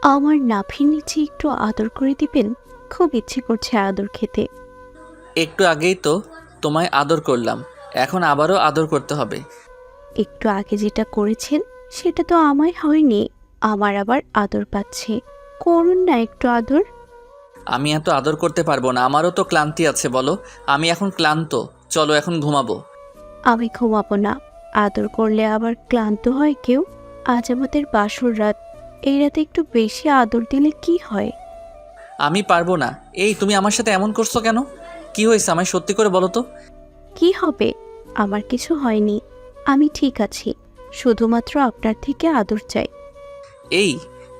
আমার নাভির নিচে একটু আদর করে দিবেন? খুব ইচ্ছে করছে আদর খেতে। একটু আগেই তো তোমায় আদর করলাম, এখন আবারও আদর করতে হবে। একটু আগে যেটা করেছেন সেটা তো আমায় হয়নি, আমার আবার আদর পাচ্ছে। করুন না একটু আদর। আমি এত আদর করতে পারবো না, আমারও তো ক্লান্তি আছে বলো। আমি এখন ক্লান্ত, চলো এখন ঘুমাবো। আমি ঘুমাবো না। আদর করলে আবার ক্লান্ত হয় কেউ? আজ আমাদের বাসর রাত, এই রাতে একটু বেশি আদর দিলে কি হয়? আমি পারবো না। এই তুমি আমার সাথে এমন করছো কেন? কি হয়েছে আমায় সত্যি করে বলো তো। কি হবে? আমার কিছু হয়নি, আমি ঠিক আছি। শুধুমাত্র আপনার থেকে আদর চাই। এই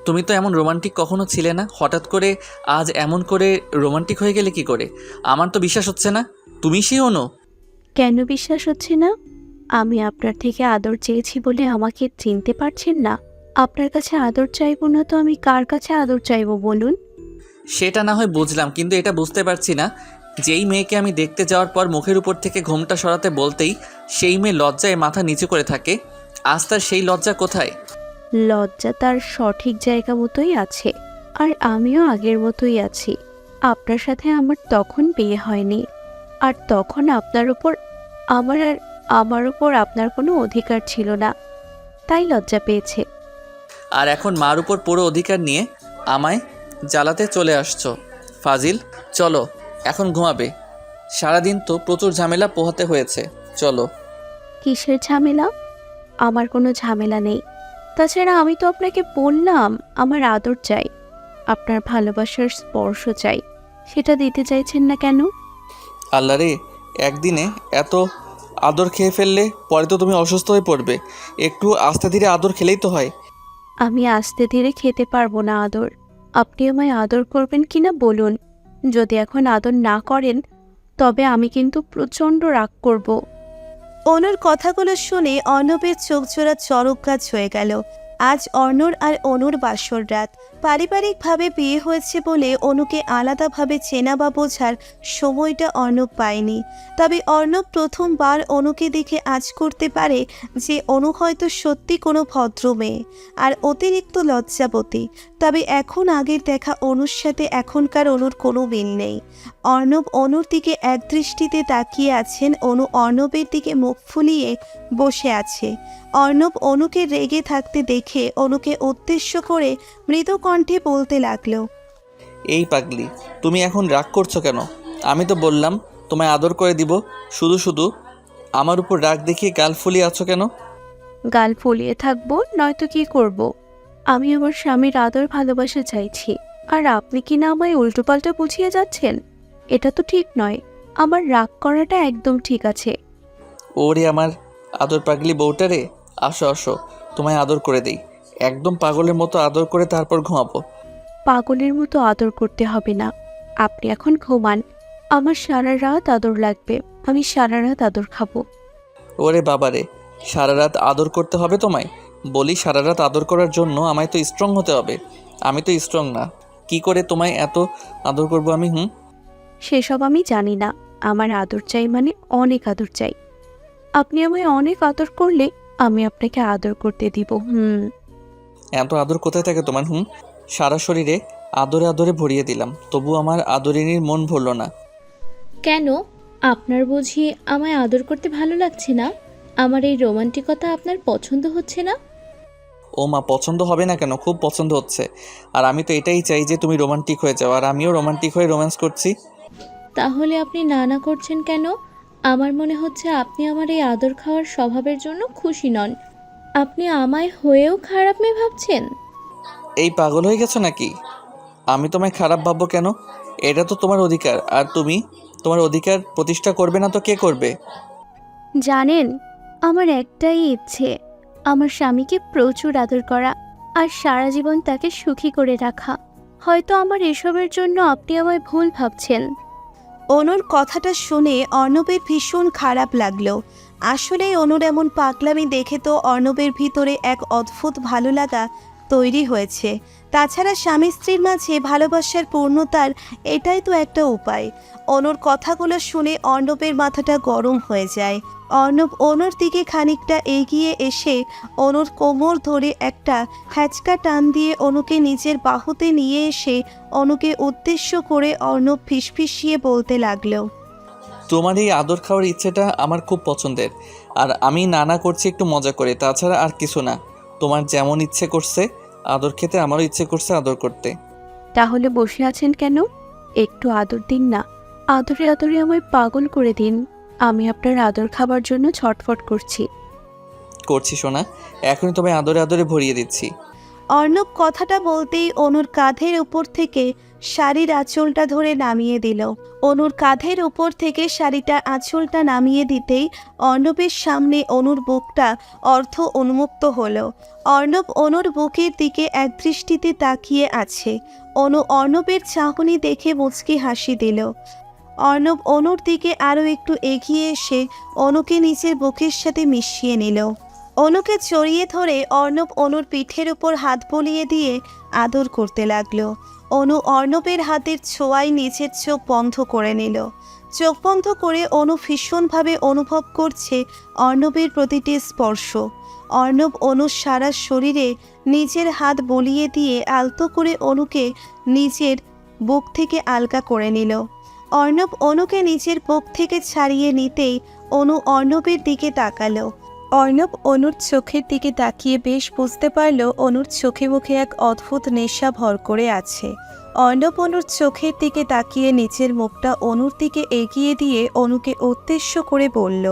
তুমি তো এমন রোমান্টিক কখনো ছিলে না, হঠাৎ করে আজ এমন করে রোমান্টিক হয়ে গেলে কি করে? আমার তো বিশ্বাস হচ্ছে না তুমি সেই অনু। কেন বিশ্বাস হচ্ছে না? আমি আপনার থেকে আদর চেয়েছি বলে আমাকে চিনতে পারছেন না? আপনার কাছে আদর চাইবো না তো আমি কার কাছে আদর চাইবো বলুন? সেটা না হয় বুঝলাম, কিন্তু এটা বুঝতে পারছি না, যেই মেয়েকে আমি দেখতে যাওয়ার পর মুখের উপর থেকে ঘোমটা সরাতে বলতেই সেই মেয়ে লজ্জায় মাথা নিচু করে থাকে, আজ তার সেই লজ্জা কোথায়? লজ্জা তার সঠিক জায়গা মতোই আছে, আর আমিও আগের মতোই আছি। আপনার সাথে আমার তখন বিয়ে হয়নি, আর তখন আপনার উপর আমার আর আমার উপর আপনার কোনো অধিকার ছিল না, তাই লজ্জা পেয়েছে। আর এখন মার উপর পুরো অধিকার নিয়ে আমায় জ্বালাতে চলে আসছো। ফাজিল, চলো এখন ঘুমাবে। সারাদিন তো প্রচুর ঝামেলা পোহাতে হয়েছে, চলো। কিসের ঝামেলা? আমার কোনো ঝামেলা নেই। তাছাড়া আমি তো আপনাকে বললাম আমার আদর চাই, আপনার ভালোবাসার স্পর্শ চাই। সেটা দিতে চাইছেন না কেন? আল্লাহ রে, একদিনে এত আদর খেয়ে ফেললে পরে তো তুমি অসুস্থ হয়ে পড়বে। একটু আস্তে ধীরে আদর খেলেই তো হয়। আমি আস্তে ধীরে খেতে পারবো না আদর। আপনি আমায় আদর করবেন কিনা বলুন। যদি এখন আদর না করেন তবে আমি কিন্তু প্রচণ্ড রাগ করব। অনুর কথাগুলো শুনে অর্ণবের চোখ জোড়া চড়ক গাছ হয়ে গেল। আজ অর্ণর আর অনুর বাসর রাত। পারিবারিকভাবে বিয়ে হয়েছে বলে অনুকে আলাদাভাবে চেনা বা বোঝার সময়টা অর্ণব পায়নি। তবে অর্ণব প্রথমবার অনুকে দেখে আজ করতে পারে যে অনু হয়তো সত্যি কোনো ভদ্র মেয়ে আর অতিরিক্ত লজ্জাবতী। তবে এখন আগের দেখা অনুর সাথে এখনকার অনুর কোনো মিল নেই। অর্ণব অনুর দিকে একদৃষ্টিতে তাকিয়ে আছেন, অনু অর্ণবের দিকে মুখ ফুলিয়ে বসে আছে। অর্ণব অনুকে রেগে থাকতে দেখে অনুকে উদ্দেশ্য করে মৃদু কণ্ঠে বলতে লাগলো, এই পাগলি, তুমি এখন রাগ করছো কেন? আমি তো বললাম তোমায় আদর করে দিব, শুধু শুধু আমার উপর রাগ দেখিয়ে গাল ফুলিয়ে আছো কেন? গাল ফুলিয়ে থাকবো নয়তো কি করব? আমি আমার স্বামীর আদর ভালোবাসা চাইছি, আর আপনি কি না আমায় উল্টোপাল্টা বুঝিয়ে যাচ্ছেন? এটা তো ঠিক নয়। আমার রাগ করাটা একদম ঠিক আছে। ওরে আমার আদর পাগলি বউটা রে, আসো আসো, তোমায় আদর করে দেই। একদম পাগলের মতো আদর করে তারপর ঘুমাবো। পাগলের মতো আদর করতে হবে না, আপনি এখন ঘুমান। আমার সারা রাত আদর লাগবে, আমি সারা রাত আদর খাবো। ওরে বাবারে, সারা রাত আদর করতে হবে তোমায়? বলি, সারা রাত আদর করার জন্য আমায় তো স্ট্রং হতে হবে। আমি তো স্ট্রং না, কি করে তোমায় এত আদর করব আমি? সেসব আমি জানি না। আমার আদর চাই মানে অনেক আদর চাই। আপনি আমায় অনেক আদর করলে আমি আপনাকে আদর করতে দিব। এত আদর কোথায় থাকে তোমার? সারা শরীরে আদরে আদরে ভরিয়ে দিলাম, তবু আমার আদরিনীর মন ভরল না। কেন? আপনার বুঝি আমায় আদর করতে ভালো লাগছে না? আমার এই রোমান্টিকতা আপনার পছন্দ হচ্ছে না? ও মা, পছন্দ হবে না কেন? খুব পছন্দ হচ্ছে। আর আমি তো এটাই চাই যে তুমি রোমান্টিক হয়ে যাও, আর আমিও রোমান্টিক হয়ে রোম্যান্স করছি। তাহলে আপনি না না করছেন কেন? আমার মনে হচ্ছে আপনি আমার এই আদর খাওয়ার স্বভাবের জন্য খুশি নন। আপনি আমায় হয়েও খারাপ মেয়ে ভাবছেন? এই পাগল হয়ে গেছো নাকি? আমি তোমায় খারাপ ভাববো কেন? এটা তো তোমার অধিকার, আর তুমি তোমার অধিকার প্রতিষ্ঠা করবে না তো কে করবে? জানেন, আমার একটাই ইচ্ছে, আমার স্বামীকে প্রচুর আদর করা আর সারা জীবন তাকে সুখী করে রাখা। হয়তো আমার এসবের জন্য আপনি আমায় ভুল ভাবছেন। অনুর কথাটা শুনে অর্ণবের ভীষণ খারাপ লাগলো। আসলে অনুর এমন পাগলামি দেখে তো অর্ণবের ভিতরে এক অদ্ভুত ভালো লাগা তৈরি হয়েছে। তাছাড়া স্বামী স্ত্রীর মাঝে ভালোবাসার পূর্ণতার এটাই তো একটা উপায়। অনুর কথাগুলো শুনে অর্ণবের মাথাটা গরম হয়ে যায়। অর্ণব অনুর দিকে খানিকটা এগিয়ে এসে অনুর কোমর ধরে একটা হ্যাচকা টান দিয়ে অনুকে নিজের বাহুতে নিয়ে এসে অনুকে উদ্দেশ্য করে অর্ণব ফিসফিসিয়ে বলতে লাগলো, তোমার এই আদর খাওয়ার ইচ্ছেটা আমার খুব পছন্দের, আর আমি নানা করছি একটু মজা করে, তাছাড়া আর কিছু না। তোমার যেমন ইচ্ছে করছে আদর খেতে, আমারও ইচ্ছে করছে আদর করতে। তাহলে বসে আছেন কেন? একটু আদর দিন না। আদরে আদরে আমায় পাগল করে দিন। আমি আপনার আদর খাবার জন্য ছটফট করছি। করছি সোনা, এখনই তোমায় আদরে আদরে ভরিয়ে দিচ্ছি। অর্ণব কথাটা বলতেই অনুর কাঁধের উপর থেকে শাড়ির আঁচলটা ধরে নামিয়ে দিল। অনুর কাঁধের উপর থেকে শাড়িটার আঁচলটা নামিয়ে দিতেই অর্ণবের সামনে অনুর বুকটা অর্ধ উন্মুক্ত হলো। অর্ণব অনুর বুকের দিকে একদৃষ্টিতে তাকিয়ে আছে। অনু অর্ণবের চাহনি দেখে মুচকি হাসি দিল। অর্ণব অনুর দিকে আরও একটু এগিয়ে এসে অনুকে নিজের বুকের সাথে মিশিয়ে নিল। অনুকে জড়িয়ে ধরে অর্ণব অনুর পিঠের উপর হাত বুলিয়ে দিয়ে আদর করতে লাগলো। অনু অর্ণবের হাতের ছোঁয়ায় নিজের চোখ বন্ধ করে নিল। চোখ বন্ধ করে অনু ভীষণভাবে অনুভব করছে অর্ণবের প্রতিটি স্পর্শ। অর্ণব অনুর সারা শরীরে নিজের হাত বলিয়ে দিয়ে আলতো করে অনুকে নিজের বুক থেকে আলগা করে নিল। অর্ণব অনুকে নিজের বুক থেকে ছাড়িয়ে নিতেই অনু অর্ণবের দিকে তাকালো। অর্ণব অনুর চোখের দিকে তাকিয়ে বেশ বুঝতে পারল অনুর চোখে মুখে এক অদ্ভুত নেশা ভর করে আছে। অর্ণব অনুর চোখের দিকে তাকিয়ে নিচের মুখটা অনুর দিকে এগিয়ে দিয়ে অনুকে উদ্দেশ্য করে বলল,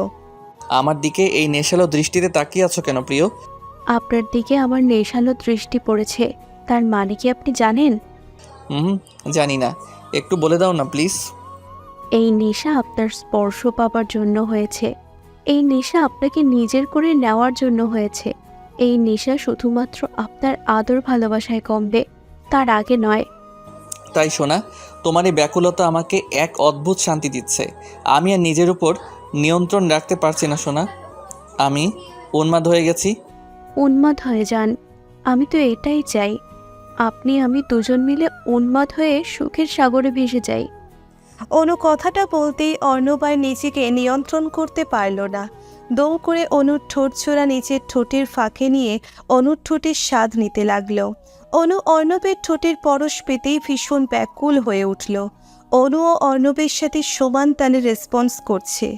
আমার দিকে এই নেশালো দৃষ্টিতে তাকিয়ে আছো কেন প্রিয়? আপনার দিকে আমার নেশালো দৃষ্টি পড়েছে, তার মানে কি আপনি জানেন? জানি না, একটু বলে দাও না প্লিজ। এই নেশা আপনার স্পর্শ পাবার জন্য হয়েছে। এই নেশা আপনাকে নিজের করে নেওয়ার জন্য হয়েছে। এই নেশা শুধুমাত্র আপনার আদর ভালোবাসায় কমবে, তার আগে নয়। তাই সোনা, তোমার এই ব্যাকুলতা আমাকে এক অদ্ভুত শান্তি দিচ্ছে। আমি আর নিজের উপর নিয়ন্ত্রণ রাখতে পারছি না সোনা, আমি উন্মাদ হয়ে গেছি। উন্মাদ হয়ে যান, আমি তো এটাই চাই। আপনি আমি দুজন মিলে উন্মাদ হয়ে সুখের সাগরে ভেসে যাই। অনু কথাটা বলতেই অর্ণব আর নিজেকে নিয়ন্ত্রণ করতে পারল না। দম করে অনুর ঠোঁট ছোড়া নিজের ঠোঁটের ফাঁকে নিয়ে অনুর ঠোঁটের স্বাদ নিতে লাগলো। অনু অর্ণবের ঠোঁটের পরশ পেতেই ভীষণ ব্যাকুল হয়ে উঠল। অনুও অর্ণবের সাথে সমান তালে রেসপন্স করছে।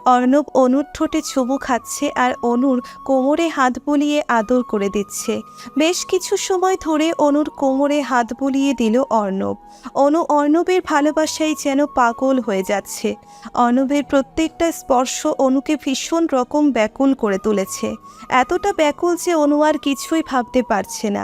অর্ণব অনুর ঠোঁটে চুমু খাচ্ছে আর অনুর কোমরে হাত বুলিয়ে আদর করে দিচ্ছে। বেশ কিছু সময় ধরে অনুর কোমরে হাত বুলিয়ে দিল অর্ণব। অনু অর্ণবের ভালোবাসায় যেন পাগল হয়ে যাচ্ছে। অর্ণবের প্রত্যেকটা স্পর্শ অনুকে ভীষণ রকম ব্যাকুল করে তুলেছে। এতটা ব্যাকুল যে অনু আর কিছুই ভাবতে পারছে না।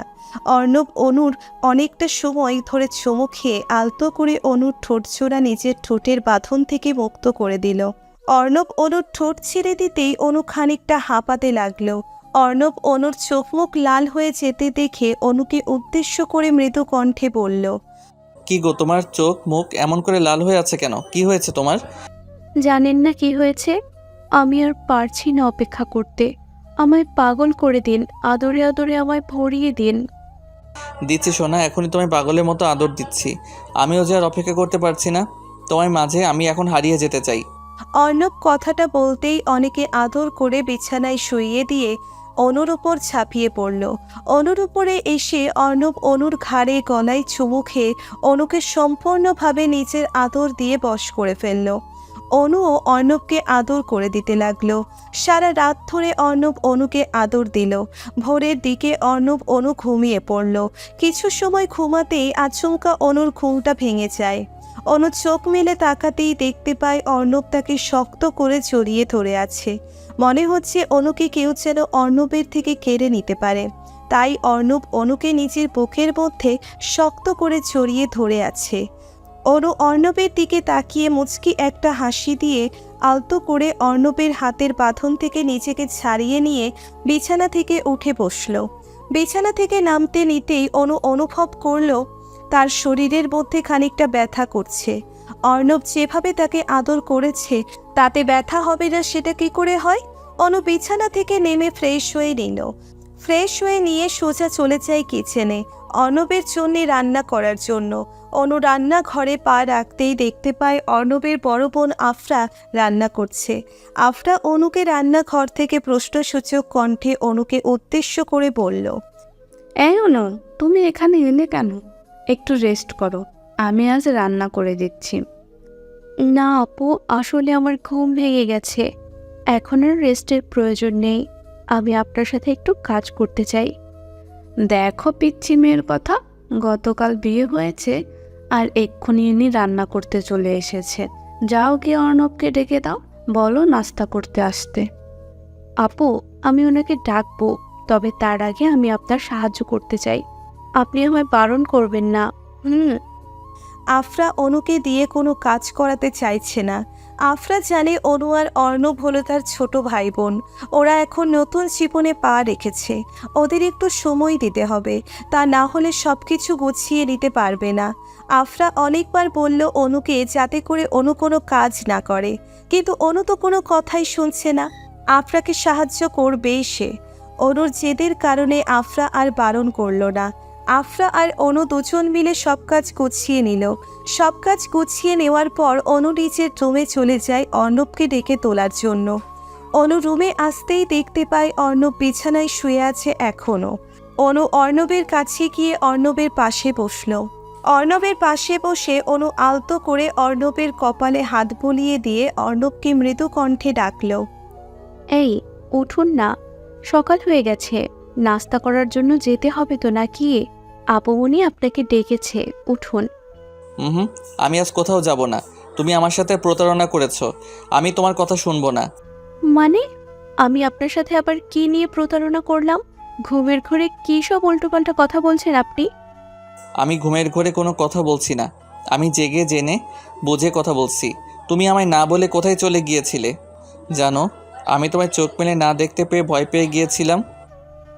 অর্ণব অনুর অনেকটা সময় ধরে চুমু খেয়ে আলতো করে অনুর ঠোঁট ছোড়া নিজের ঠোঁটের বাঁধন থেকে মুক্ত করে দিল। অর্ণব অনুর ঠোঁট ছেড়ে দিতেই অনু খানিকটা হাঁপাতে লাগলো। অর্ণব অনুর চোখ মুখ লাল হয়ে যেতে দেখে অনুকে উদ্দেশ্য করে মৃদু কণ্ঠে বলল, কি গো, তোমার চোখ মুখ এমন করে লাল হয়ে আছে কেন? কি হয়েছে তোমার? জানেন না কি হয়েছে? আমি আর পারছি না অপেক্ষা করতে। আমায় পাগল করে দিন, আদরে আদরে আমায় ভরিয়ে দিন। দিচ্ছি সোনা, এখনই তোমায় পাগলের মতো আদর দিচ্ছি। আমিও যে আর অপেক্ষা করতে পারছি না, তোমার মাঝে আমি এখন হারিয়ে যেতে চাই। অর্ণব কথাটা বলতেই অনেকে আদর করে বিছানায় শুইয়ে দিয়ে অনুর উপর ঝাঁপিয়ে পড়ল। অনুর উপরে এসে অর্ণব অনুর ঘাড়ে গলায় চুমু খেয়ে অনুকে সম্পূর্ণভাবে নিজের আদর দিয়ে বশ করে ফেলল। অনুও অর্ণবকে আদর করে দিতে লাগলো। সারা রাত ধরে অর্ণব অনুকে আদর দিল। ভোরের দিকে অর্ণব অনু ঘুমিয়ে পড়ল। কিছু সময় ঘুমাতেই আচমকা অনুর ঘুমটা ভেঙে যায়। অনু চোখ মেলে তাকাতেই দেখতে পায় অর্ণব তাকে শক্ত করে জড়িয়ে ধরে আছে। মনে হচ্ছে অনুকে কেউ যেন অর্ণবের থেকে কেড়ে নিতে পারে। তাই অর্ণব অনুকে নিজের বুকের মধ্যে শক্ত করে জড়িয়ে ধরে আছে। অনু অর্ণবের দিকে তাকিয়ে মুচকি একটা হাসি দিয়ে আলতো করে অর্ণবের হাতের বাঁধন থেকে নিজেকে ছাড়িয়ে নিয়ে বিছানা থেকে উঠে বসল। বিছানা থেকে নামতে নিতেই অনু অনুভব করল তার শরীরের মধ্যে খানিকটা ব্যথা করছে। অর্ণব যেভাবে তাকে আদর করেছে তাতে ব্যথা হবে না সেটা কি করে হয়? অনু বিছানা থেকে নেমে ফ্রেশ হয়ে নিল। ফ্রেশ হয়ে নিয়ে সোজা চলে যায় কিচেনে অর্ণবের জন্য রান্না করার জন্য। অনু রান্নাঘরে পা রাখতেই দেখতে পায় অর্ণবের বড় বোন আফরা রান্না করছে। আফরা অনুকে রান্নাঘর থেকে প্রশ্নসূচক কণ্ঠে অনুকে উদ্দেশ্য করে বলল, এই অনু, তুমি এখানে এলে কেন? একটু রেস্ট করো, আমি আজ রান্না করে দিচ্ছি। না আপু, আসলে আমার ঘুম ভেঙে গেছে, এখন আর রেস্টের প্রয়োজন নেই। আমি আপনার সাথে একটু কাজ করতে চাই। দেখো পিচ্ছি মেয়ের কথা, গতকাল বিয়ে হয়েছে আর এক্ষুনি ইনি রান্না করতে চলে এসেছে। যাও গিয়ে অর্ণবকে ডেকে দাও, বলো নাস্তা করতে আসতে। আপু, আমি ওনাকে ডাকবো, তবে তার আগে আমি আপনার সাহায্য করতে চাই। আপনি আমায় বারণ করবেন না। আফরা অনুকে দিয়ে কোনো কাজ করাতে চাইছে না। আফরা জানে অনু আর অর্ণব হলো তার ছোট ভাই বোন। ওরা এখন নতুন জীবনে পা রেখেছে, ওদের একটু সময় দিতে হবে, তা না হলে সব কিছু গুছিয়ে নিতে পারবে না। আফরা অনেকবার বলল অনুকে যাতে করে অনু কোনো কাজ না করে, কিন্তু অনু তো কোনো কথাই শুনছে না। আফরাকে সাহায্য করবেই সে। অনুর জেদের কারণে আফরা আর বারণ করল না। আফরা আর অনু দুজন মিলে সব কাজ গুছিয়ে নিল। সব কাজ গুছিয়ে নেওয়ার পর অনু নিজের রুমে চলে যায় অর্ণবকে ডেকে তোলার জন্য। অনু রুমে আসতেই দেখতে পায় অর্ণব বিছানায় শুয়ে আছে এখনও। অনু অর্ণবের কাছে গিয়ে অর্ণবের পাশে বসল। অর্ণবের পাশে বসে অনু আলতো করে অর্ণবের কপালে হাত বুলিয়ে দিয়ে অর্ণবকে মৃদু কণ্ঠে ডাকল, এই উঠুন না, সকাল হয়ে গেছে, নাস্তা করার জন্য যেতে হবে তো নাকি? আপুমনি আপনাকে ডেকেছে, উঠুন। হুম, আমি আজ কোথাও যাব না। তুমি আমার সাথে প্রতারণা করেছো, আমি তোমার কথা শুনবো না। মানে আমি আপনার সাথে আবার কি নিয়ে প্রতারণা করলাম? ঘুমের ঘরে কী সব উল্টোপাল্টা কথা বলছেন আপনি? আমি ঘুমের ঘরে কোনো কথা বলছি না, আমি জেগে জেনে বুঝে কথা বলছি। তুমি আমায় না বলে কোথায় চলে গিয়েছিলে জানো? আমি তোমায় চোখ মেলে না দেখতে পেয়ে ভয় পেয়ে গিয়েছিলাম।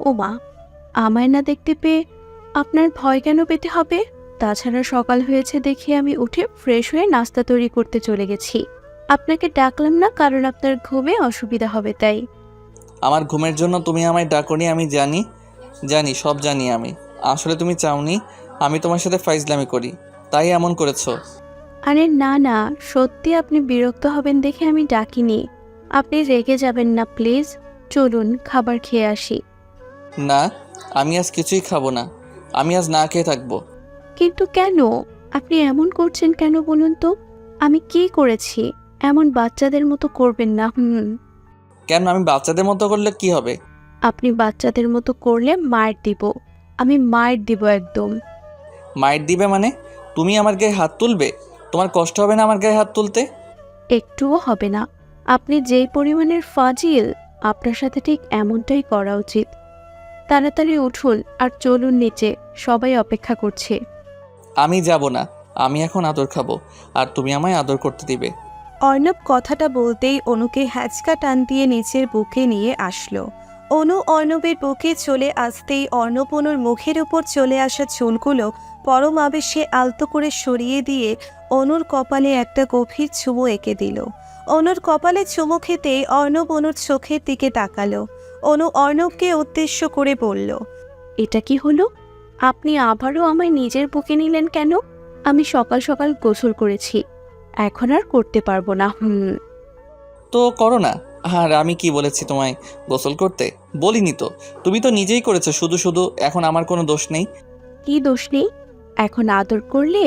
ও মা, আমায় না দেখতে পেয়ে আপনার ভয় কেন পেতে হবে? তাছাড়া সকাল হয়েছে দেখে আমি উঠে ফ্রেশ হয়ে নাস্তা তৈরি করতে চলে গেছি। আপনাকে ডাকলাম না কারণ আপনার ঘুমে অসুবিধা হবে তাই। আমার ঘুমের জন্য তুমি আমায় ডাকোনি, আমি জানি সব জানি আমি। আসলে তুমি চাওনি আমি তোমার সাথে ফাইজলামি করি, তাই এমন করেছো। আরে না না, সত্যি আপনি বিরক্ত হবেন দেখে আমি ডাকিনি। আপনি রেগে যাবেন না প্লিজ। চলুন খাবার খেয়ে আসি। না, আমি আজ কিছুই খাবো না, আমি আজ না খেয়ে থাকবো। কিন্তু কেন? আপনি এমন করছেন কেন বলুন তো? আমি কি করেছি? এমন বাচ্চাদের মতো করবেন না। কেন? আমি বাচ্চাদের মতো করলে কি হবে? আপনি বাচ্চাদের মতো করলে মার দিব। আমি মার দিব একদম। মাইট দিবে মানে? তুমি আমার গায়ে হাত তুলবে? তোমার কষ্ট হবে না আমার গায়ে হাত তুলতে? একটুও হবে না। আপনি যেই পরিমাণের ফাজিল, আপনার সাথে ঠিক এমনটাই করা উচিত। তাড়াতাড়ি উঠুন আর চলুন নিচে, সবাই অপেক্ষা করছে। আমি যাব না, আমি এখন আদর খাবো, আর তুমি আমায় আদর করতে দিবে। অর্ণব কথাটা বলতেই অনুকে হ্যাচকা টান দিয়ে নিচের বুকে নিয়ে আসলো। অনু অর্ণবের বুকে চলে আসতেই অর্ণব অনুর মুখের উপর চলে আসা চুলগুলো পরম আবেশে আলতো করে সরিয়ে দিয়ে অনুর কপালে একটা গভীর চুমু এঁকে দিল। অনুর কপালে চুমু খেতেই অর্ণব অনুর চোখের দিকে তাকালো। অনু অর্ণবকে উদ্দেশ্য করে বলল, এটা কি হলো? আপনি আবারও আমায় নিজের বুকে নিলেন কেন? আমি সকাল সকাল গোসল করেছি, এখন আর করতে পারবো না। তো করো না। আর আমি কি বলেছি তোমায় গোসল করতে? বলিনি তো, তুমি তো নিজেই করেছো শুধু শুধু। এখন আমার কোনো দোষ নেই। কি দোষ নেই? এখন আদর করলে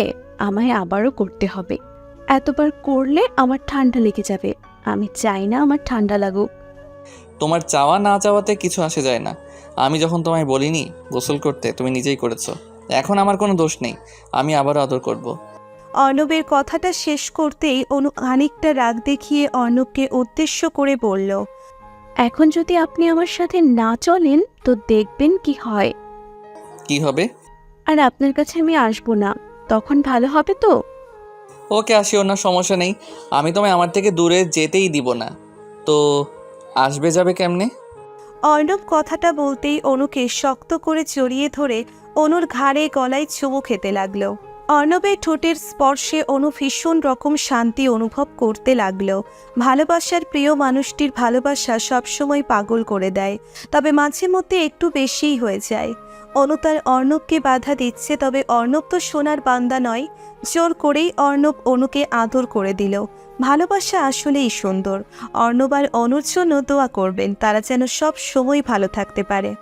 আমায় আবারও করতে হবে। এতবার করলে আমার ঠান্ডা লেগে যাবে। আমি চাই না আমার ঠান্ডা লাগুক। তোমার চাওয়া না চাওয়াতে কিছু আসে যায় না। আমি যখন তোমায় বলিনি গোসল করতে, তুমি নিজেই করেছো। এখন আমার কোনো দোষ নেই, আমি আবারও আদর করব। অর্ণবের কথাটা শেষ করতেই অনু খানিকটা রাগ দেখিয়ে অর্ণবকে উদ্দেশ্য করে বলল, এখন যদি আপনি আমার সাথে না চলেন তো দেখবেন কি হয়। কি হবে? আর আপনার কাছে আমি আসবো না, তখন ভালো হবে তো? ওকে, আসিও না, সমস্যা নেই। আমি তোমায় আমার থেকে দূরে যেতেই দিব না। তো আসবে যাবে কেমনে? অর্ণব কথাটা বলতেই অনুকে শক্ত করে জড়িয়ে ধরে অনুর ঘাড়ে গলায় চুমু খেতে লাগলো। অর্ণবের ঠোঁটের স্পর্শে অনু ভীষণ রকম শান্তি অনুভব করতে লাগলো। ভালোবাসার প্রিয় মানুষটির ভালোবাসা সবসময় পাগল করে দেয়, তবে মাঝে মধ্যে একটু বেশিই হয়ে যায়। অনু তার অর্ণবকে বাধা দিচ্ছে, তবে অর্ণব তো সোনার বান্দা নয়। জোর করেই অর্ণব অনুকে আদর করে দিল। ভালোবাসা আসলেই সুন্দর। অর্ণব আর অনুর জন্য দোয়া করবেন, তারা যেন সব সময় ভালো থাকতে পারে।